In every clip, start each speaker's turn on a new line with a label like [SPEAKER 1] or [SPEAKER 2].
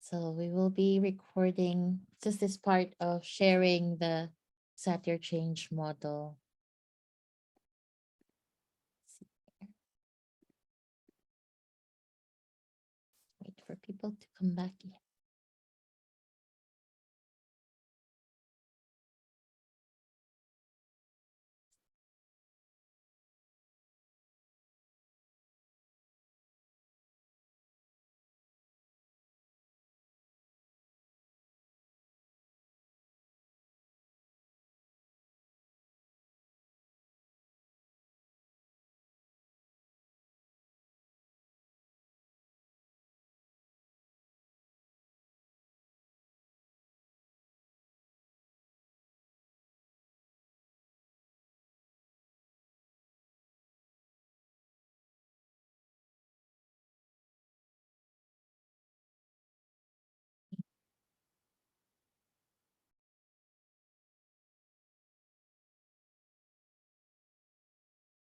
[SPEAKER 1] So we will be recording just this part of sharing the Satir Change Model. Wait for people to come back in.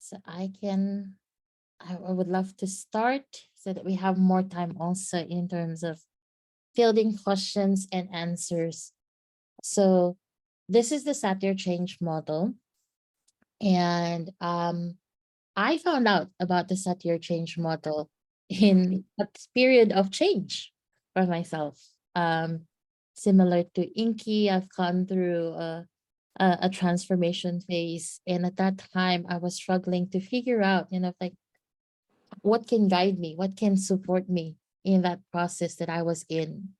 [SPEAKER 1] So I would love to start so that we have more time also in terms of fielding questions and answers. So this is the Satir Change Model. And I found out about the Satir Change Model in a period of change for myself. Similar to Inky, I've gone through a transformation phase. And at that time, I was struggling to figure out, like what can guide me, what can support me in that process that I was in.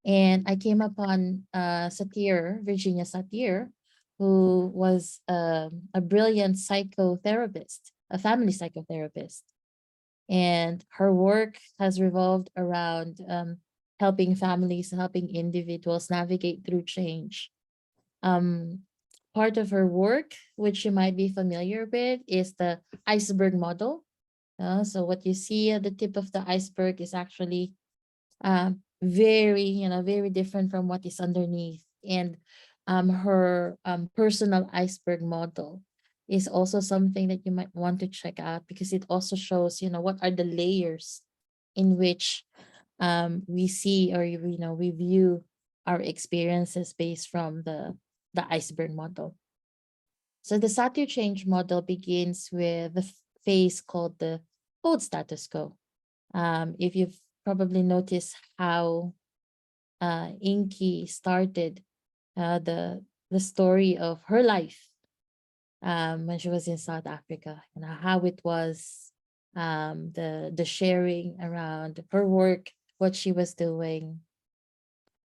[SPEAKER 1] And I came upon Virginia Satir, who was a brilliant psychotherapist, a family psychotherapist. And her work has revolved around helping families, helping individuals navigate through change. Um, Part of her work, which you might be familiar with, is the iceberg model. So what you see at the tip of the iceberg is actually very different from what is underneath. And her personal iceberg model is also something that you might want to check out, because it also shows, what are the layers in which we see, or we view our experiences based from the iceberg model. So the Satir change model begins with the phase called the old status quo. If you've probably noticed how Inky started the story of her life when she was in South Africa, and how it was, the sharing around her work, what she was doing.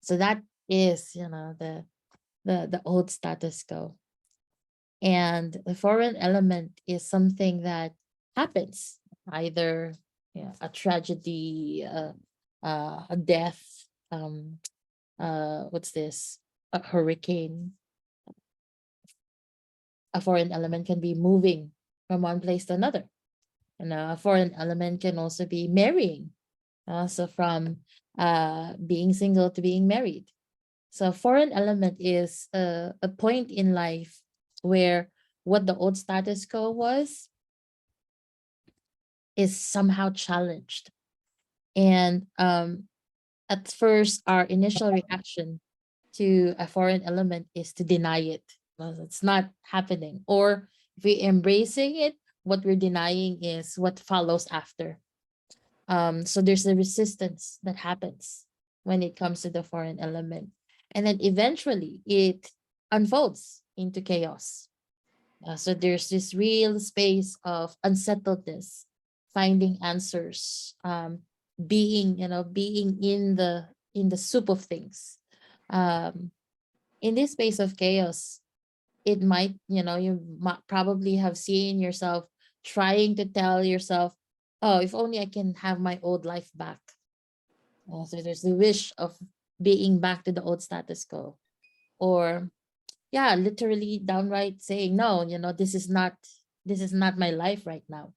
[SPEAKER 1] So that is, the old status quo. And the foreign element is something that happens, either a tragedy, a death, what's this, a hurricane. A foreign element can be moving from one place to another. And a foreign element can also be marrying. So from being single to being married. So foreign element is a point in life where what the old status quo was is somehow challenged. And at first, our initial reaction to a foreign element is to deny it. Well, it's not happening. Or if we're embracing it, what we're denying is what follows after. So there's a resistance that happens when it comes to the foreign element. And then eventually it unfolds into chaos. So there's this real space of unsettledness, finding answers, being in the soup of things. In this space of chaos, it might, you might probably have seen yourself trying to tell yourself, oh, if only I can have my old life back. So there's the wish of being back to the old status quo. Or yeah, literally downright saying, no, this is not my life right now.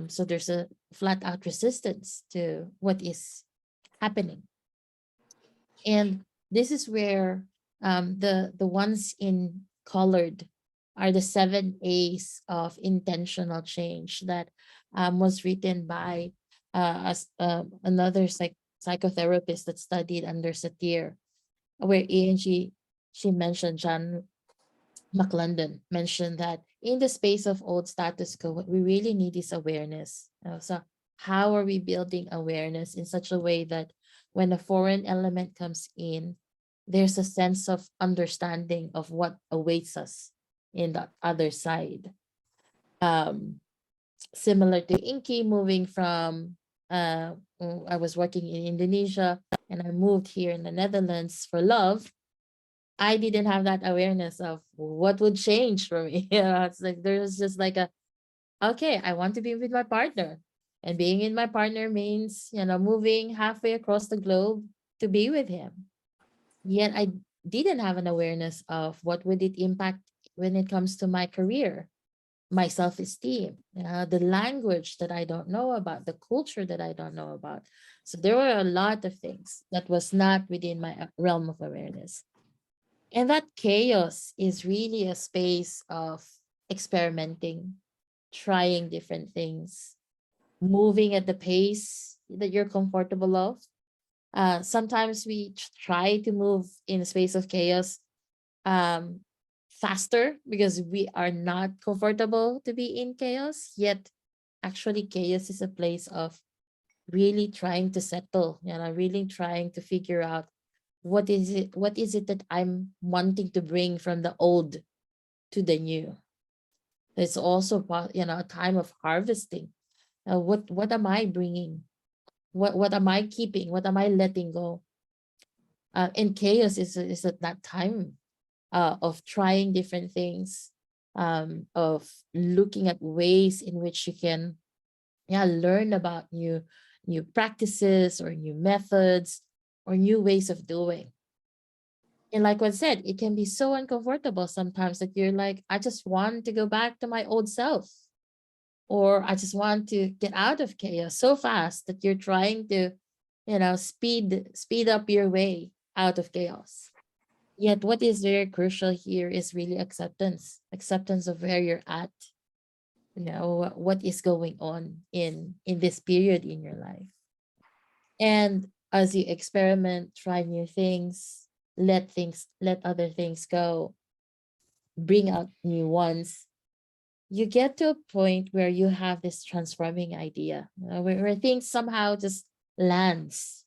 [SPEAKER 1] So there's a flat out resistance to what is happening. And this is where the ones in colored are the 7 A's of intentional change that was written by another psychotherapist that studied under Satir, wherein she mentioned John McLendon mentioned that in the space of old status quo, what we really need is awareness. So how are we building awareness in such a way that when a foreign element comes in, there's a sense of understanding of what awaits us in the other side. Um, Similar to Inky moving from I was working in Indonesia and I moved here in the Netherlands for love. I didn't have that awareness of what would change for me. It's like there's just like a okay, I want to be with my partner. And being in my partner means, moving halfway across the globe to be with him. Yet I didn't have an awareness of what would it impact when it comes to my career, my self-esteem, the language that I don't know about, the culture that I don't know about. So there were a lot of things that was not within my realm of awareness. And that chaos is really a space of experimenting, trying different things, moving at the pace that you're comfortable of. Sometimes we try to move in a space of chaos um, faster because we are not comfortable to be in chaos. Yet, actually, chaos is a place of really trying to settle, really trying to figure out what is it that I'm wanting to bring from the old to the new. It's also a time of harvesting. What am I bringing? What am I keeping? What am I letting go? And chaos is at that time of trying different things, of looking at ways in which you can learn about new practices or new methods or new ways of doing. And like I said, it can be so uncomfortable sometimes that you're like, I just want to go back to my old self, or I just want to get out of chaos so fast that you're trying to, speed up your way out of chaos. Yet what is very crucial here is really acceptance of where you're at, what is going on in this period in your life. And as you experiment, try new things, let other things go, bring out new ones, you get to a point where you have this transforming idea, where things somehow just lands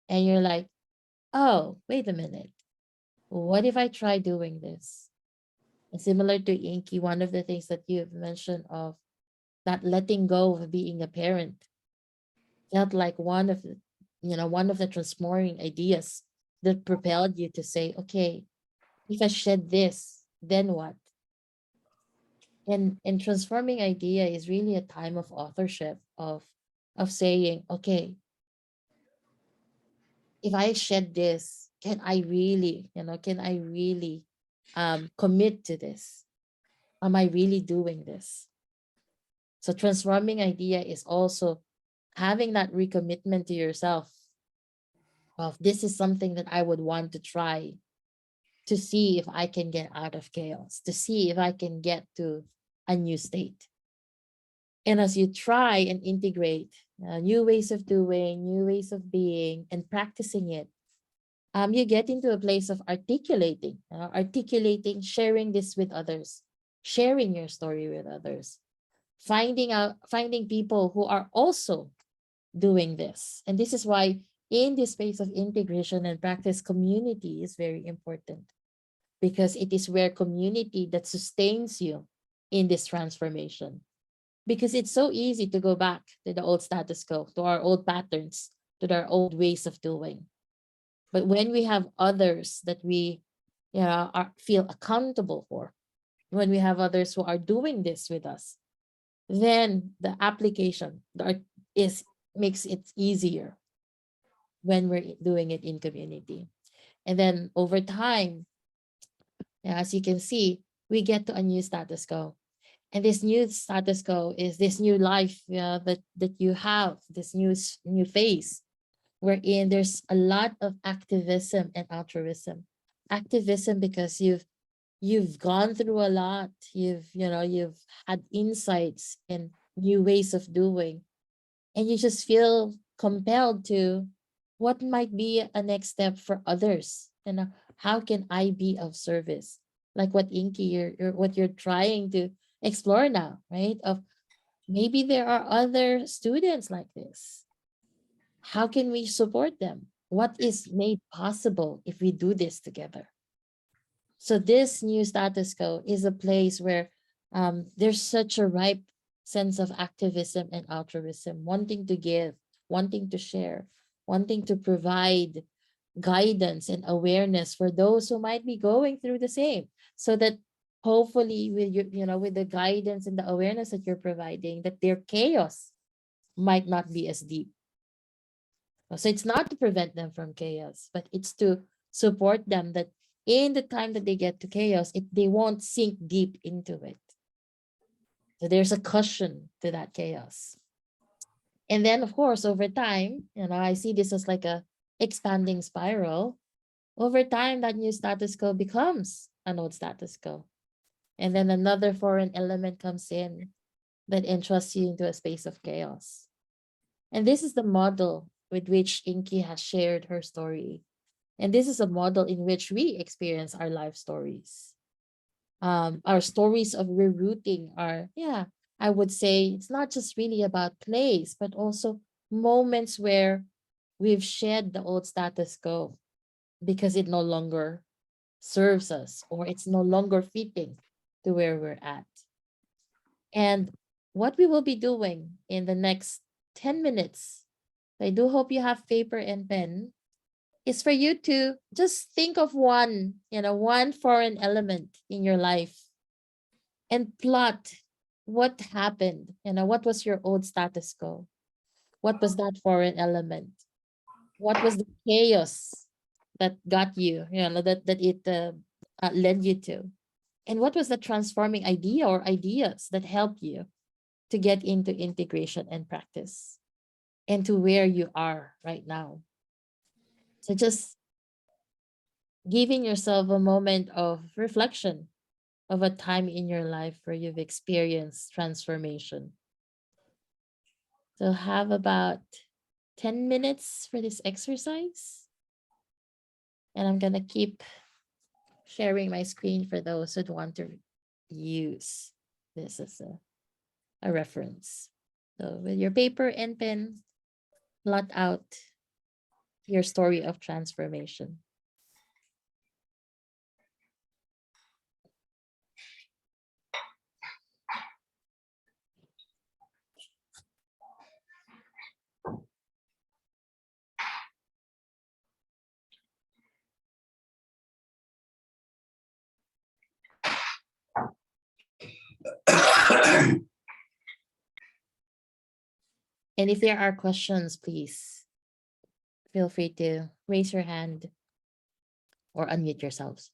[SPEAKER 1] and you're like, oh, wait a minute. What if I try doing this? And similar to Inky, one of the things that you've mentioned of that letting go of being a parent felt like one of the transforming ideas that propelled you to say, okay, if I shed this, then what? And transforming idea is really a time of authorship of saying, okay, if I shed this, can I really commit to this? Am I really doing this? So transforming idea is also having that recommitment to yourself of this is something that I would want to try to see if I can get out of chaos, to see if I can get to a new state. And as you try and integrate new ways of doing, new ways of being, and practicing it, you get into a place of articulating, sharing this with others, sharing your story with others, finding people who are also doing this. And this is why in this space of integration and practice, community is very important because it is where community that sustains you in this transformation. Because it's so easy to go back to the old status quo, to our old patterns, to our old ways of doing. But when we have others that we feel accountable for, when we have others who are doing this with us, then the application is makes it easier when we're doing it in community. And then over time, as you can see, we get to a new status quo. And this new status quo is this new life that you have, this new phase wherein there's a lot of activism and altruism. Activism because you've gone through a lot, you've had insights and new ways of doing, and you just feel compelled to what might be a next step for others? And how can I be of service? Like what Inky, what you're trying to explore now, right? Of maybe there are other students like this. How can we support them? What is made possible if we do this together? So this new status quo is a place where there's such a ripe sense of activism and altruism, wanting to give, wanting to share, wanting to provide guidance and awareness for those who might be going through the same, so that hopefully with with the guidance and the awareness that you're providing, that their chaos might not be as deep. So it's not to prevent them from chaos, but it's to support them that in the time that they get to chaos, they won't sink deep into it. So there's a cushion to that chaos. And then, of course, over time, I see this as like a expanding spiral. Over time, that new status quo becomes an old status quo. And then another foreign element comes in that entrusts you into a space of chaos. And this is the model with which Inky has shared her story. And this is a model in which we experience our life stories. Our stories of rerouting are, yeah, I would say it's not just really about place, but also moments where we've shed the old status quo because it no longer serves us or it's no longer fitting to where we're at. And what we will be doing in the next 10 minutes, I do hope you have paper and pen, is for you to just think of one foreign element in your life and plot what happened. What was your old status quo? What was that foreign element? What was the chaos that got you, that it led you to? And what was the transforming idea or ideas that helped you to get into integration and practice and to where you are right now? So just giving yourself a moment of reflection of a time in your life where you've experienced transformation. So have about 10 minutes for this exercise. And I'm going to keep sharing my screen for those who want to use this as a reference. So with your paper and pen, blot out your story of transformation. And if there are questions, please feel free to raise your hand or unmute yourselves.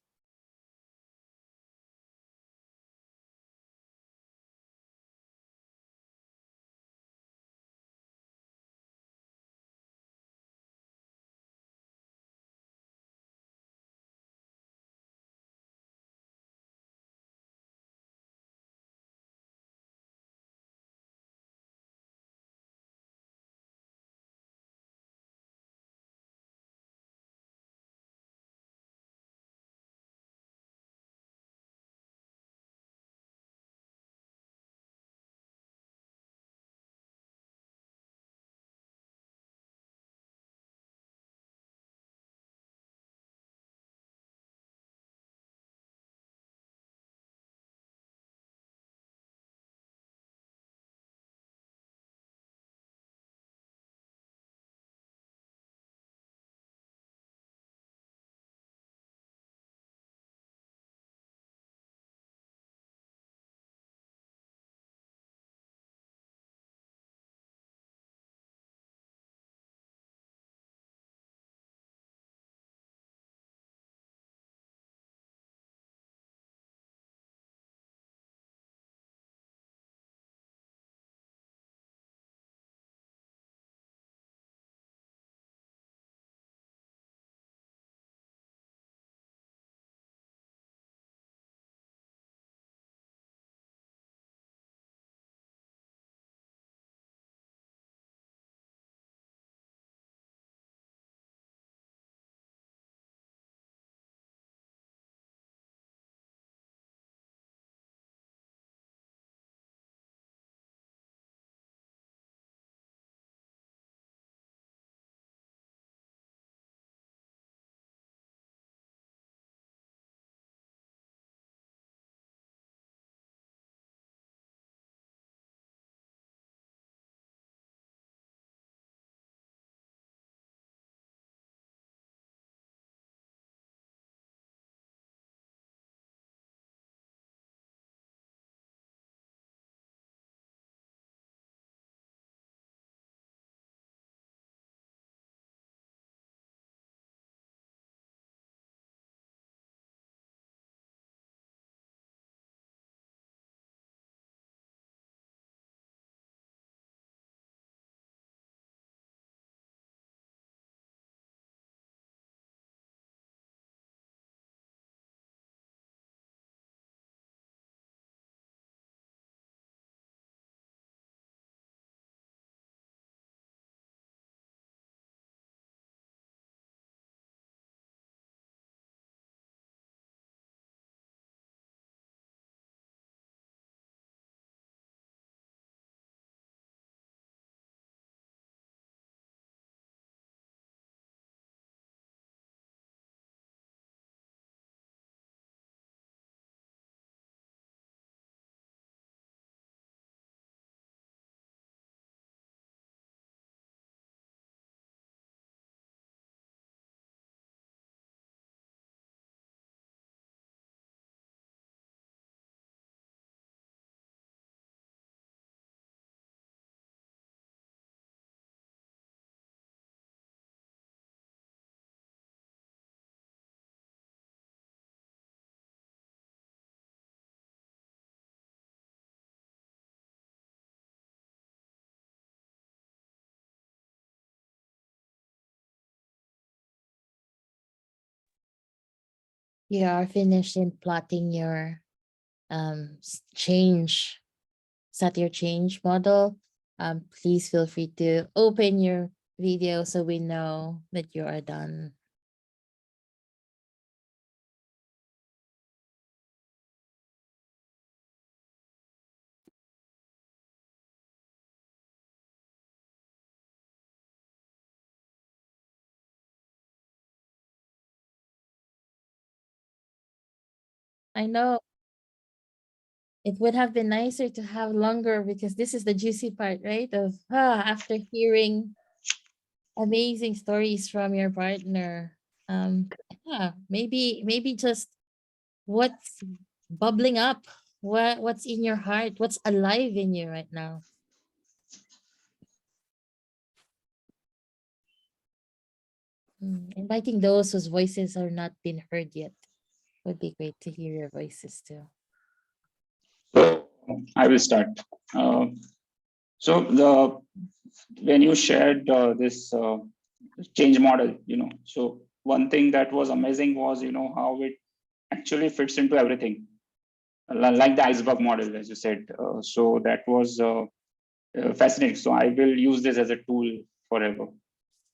[SPEAKER 1] you are finished in plotting your change, Satir Change Model, please feel free to open your video so we know that you are done. I know it would have been nicer to have longer because this is the juicy part, right? Of after hearing amazing stories from your partner. Yeah, maybe just what's bubbling up, what's in your heart, what's alive in you right now. Inviting those whose voices are not been heard yet. Would be great to hear your voices too.
[SPEAKER 2] So I will start. When you shared this change model, so one thing that was amazing was, how it actually fits into everything, like the iceberg model, as you said. So that was fascinating. So I will use this as a tool forever.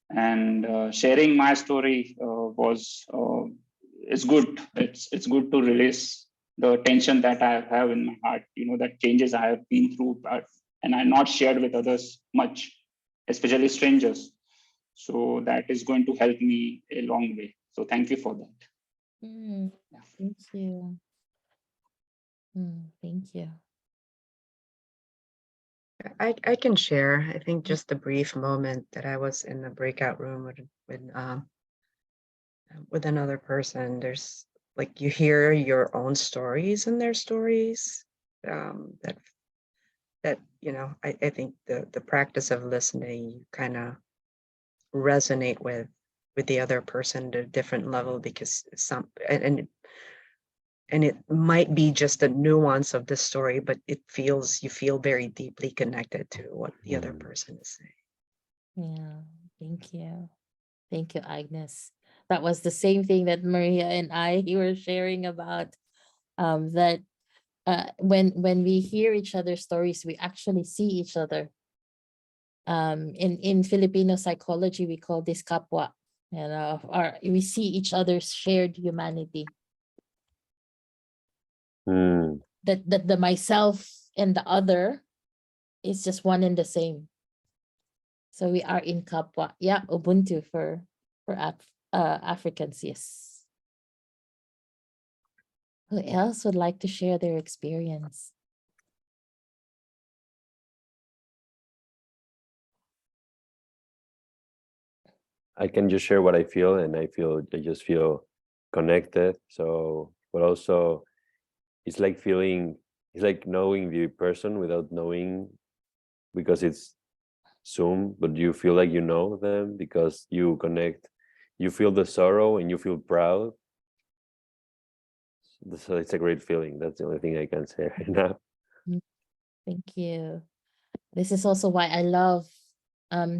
[SPEAKER 2] And sharing my story was it's good. It's good to release the tension that I have in my heart. That changes I have been through, and I not shared with others much, especially strangers. So that is going to help me a long way. So thank you for that.
[SPEAKER 1] Thank you. Thank you.
[SPEAKER 3] I can share. I think just a brief moment that I was in the breakout room with another person. There's like you hear your own stories and their stories. That I think the practice of listening, you kind of resonate with the other person at a different level because and it might be just a nuance of the story, but you feel very deeply connected to what the other person is saying.
[SPEAKER 1] Yeah, thank you. Thank you, Agnes. That was the same thing that Maria and I were sharing about. That when we hear each other's stories, we actually see each other. In Filipino psychology, we call this kapwa. We see each other's shared humanity. That the myself and the other is just one and the same. So we are in kapwa. Yeah, Ubuntu for Africans. Yes. Who else would like to share their experience?
[SPEAKER 4] I can just share what I feel, and I just feel connected. So, but also it's like knowing the person without knowing, because it's Zoom, but you feel like you know them because you connect. You feel the sorrow and you feel proud. So it's a great feeling. That's the only thing I can say right now.
[SPEAKER 1] Thank you. This is also why I love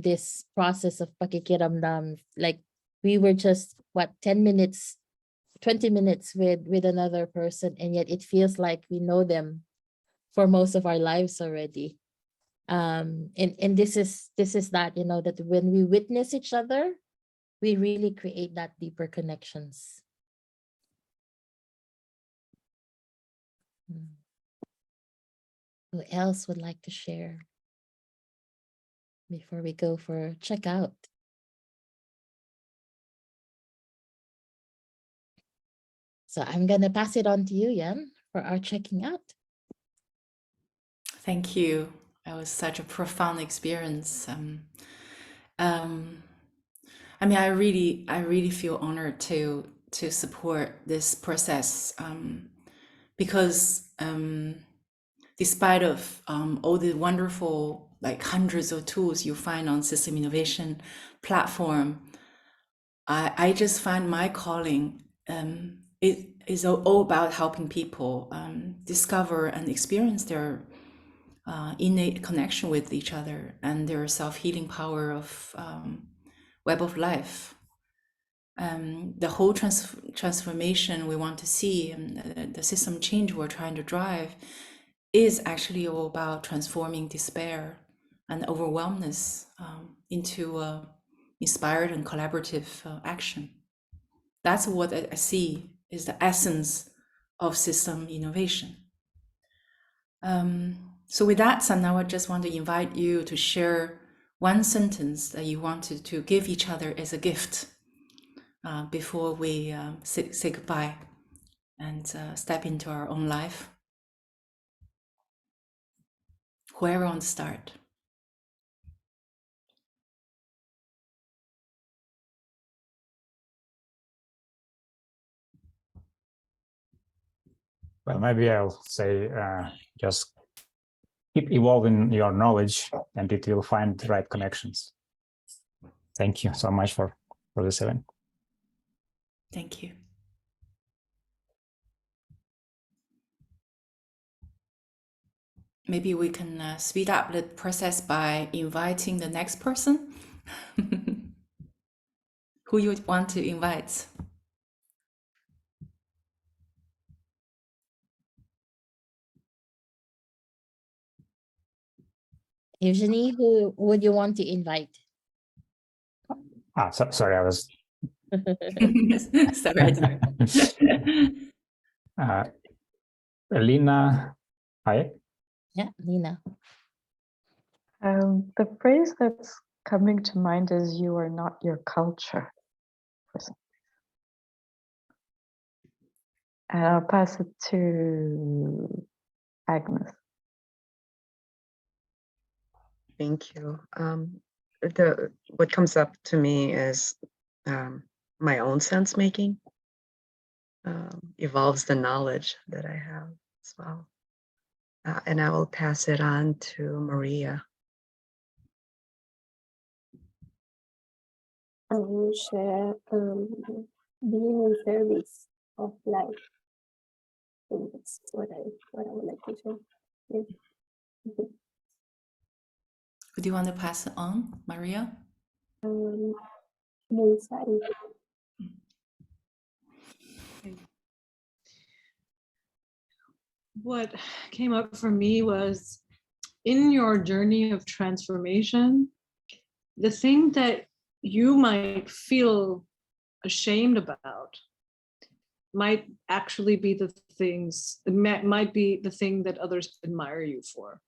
[SPEAKER 1] this process of Pakikiramdam. Like we were just 10 minutes, 20 minutes with another person, and yet it feels like we know them for most of our lives already. And this is that, that when we witness each other, we really create that deeper connections. Who else would like to share before we go for checkout? So I'm going to pass it on to you, Yan, for our checking out.
[SPEAKER 5] Thank you. It was such a profound experience. I mean, I really feel honored to support this process, because despite of all the wonderful, like hundreds of tools you find on system innovation platform, I just find my calling it is all about helping people discover and experience their innate connection with each other and their self-healing power of web of life. the whole transformation we want to see, and the system change we're trying to drive, is actually all about transforming despair and overwhelmness into inspired and collaborative action. That's what I see is the essence of system innovation. So with that, Sam, now I just want to invite you to share one sentence that you wanted to give each other as a gift before we say goodbye and step into our own life. Whoever wants to start.
[SPEAKER 6] Well, maybe I'll say just keep evolving your knowledge and it will find the right connections. Thank you so much for this event.
[SPEAKER 5] Thank you. Maybe we can speed up the process by inviting the next person. Who you would want to invite?
[SPEAKER 1] Eugenie, who would you want to invite?
[SPEAKER 6] Sorry, I was.
[SPEAKER 5] Sorry.
[SPEAKER 6] Lena, hi.
[SPEAKER 1] Yeah, Lena.
[SPEAKER 7] The phrase that's coming to mind is "you are not your culture." And I'll pass it to Agnes.
[SPEAKER 3] Thank you. What comes up to me is my own sense making evolves the knowledge that I have as well. And I will pass it on to Maria.
[SPEAKER 8] I will share being in service of life. I think that's what I would like to share. Yeah.
[SPEAKER 5] Would you want to pass it on, Maria?
[SPEAKER 8] Inside.
[SPEAKER 9] What came up for me was, in your journey of transformation, the thing that you might feel ashamed about might actually be the things, might be the thing that others admire you for.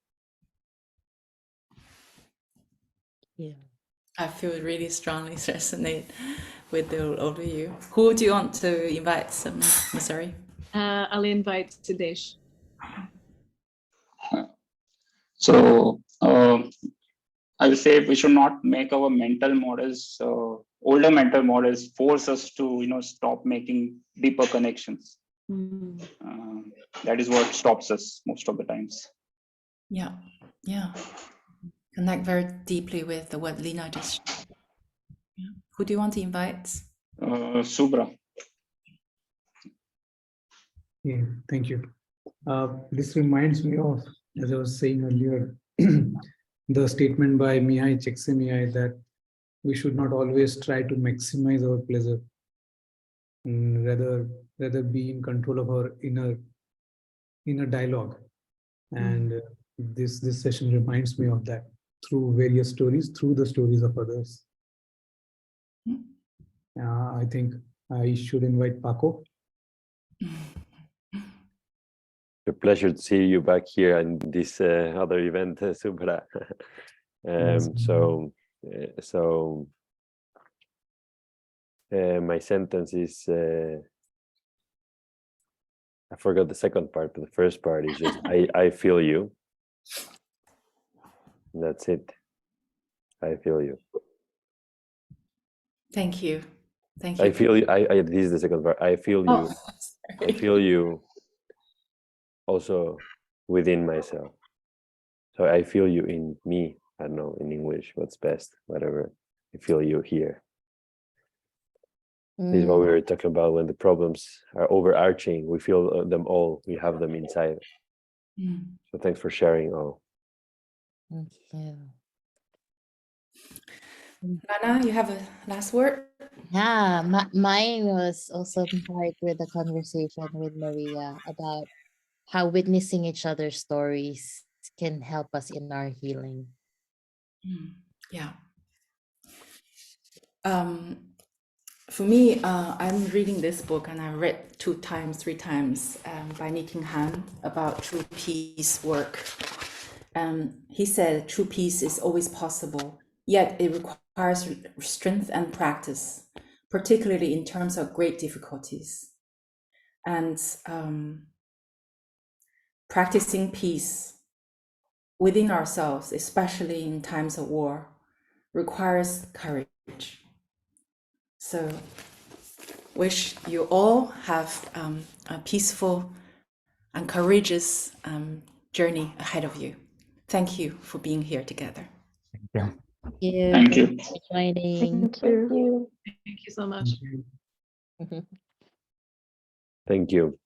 [SPEAKER 1] Yeah.
[SPEAKER 5] I feel really strongly resonate with all of you. Who do you want to invite? Sorry.
[SPEAKER 9] I'll invite Sidesh.
[SPEAKER 2] So I would say we should not make our mental models, older mental models, force us to stop making deeper connections. That is what stops us most of the times.
[SPEAKER 5] Yeah. Connect very deeply with what Lena just shared. Yeah. Who do you want to invite?
[SPEAKER 2] Subra.
[SPEAKER 10] Yeah, thank you. This reminds me of, as I was saying earlier, the statement by Mihai Csikszentmihalyi that we should not always try to maximize our pleasure, and rather be in control of our inner dialogue. And this session reminds me of that through various stories, through the stories of others. I think I should invite Paco.
[SPEAKER 4] A pleasure to see you back here in this other event, Subra. My sentence is, I forgot the second part, but the first part is just, I feel you. And that's it. I feel you.
[SPEAKER 5] Thank you. Thank you.
[SPEAKER 4] I feel you. This is the second part. I feel you. I feel you also within myself. So I feel you in me. I don't know in English what's best, whatever. I feel you here. This is what we were talking about when the problems are overarching. We feel them all. We have them inside. So thanks for sharing all.
[SPEAKER 1] Thank you.
[SPEAKER 5] Lana, you have a last word?
[SPEAKER 1] Yeah, mine was also part with the conversation with Maria about how witnessing each other's stories can help us in our healing.
[SPEAKER 5] Yeah. For me, I'm reading this book and I read 2 times, 3 times by Niking Han about true peace work. He said true peace is always possible, yet it requires strength and practice, particularly in terms of great difficulties. And practicing peace within ourselves, especially in times of war, requires courage. So wish you all have a peaceful and courageous journey ahead of you. Thank you for being here together.
[SPEAKER 6] Yeah.
[SPEAKER 2] Thank you.
[SPEAKER 1] For joining.
[SPEAKER 7] Thank
[SPEAKER 8] Thank
[SPEAKER 7] you.
[SPEAKER 8] you.
[SPEAKER 9] Thank you so much.
[SPEAKER 4] Thank you.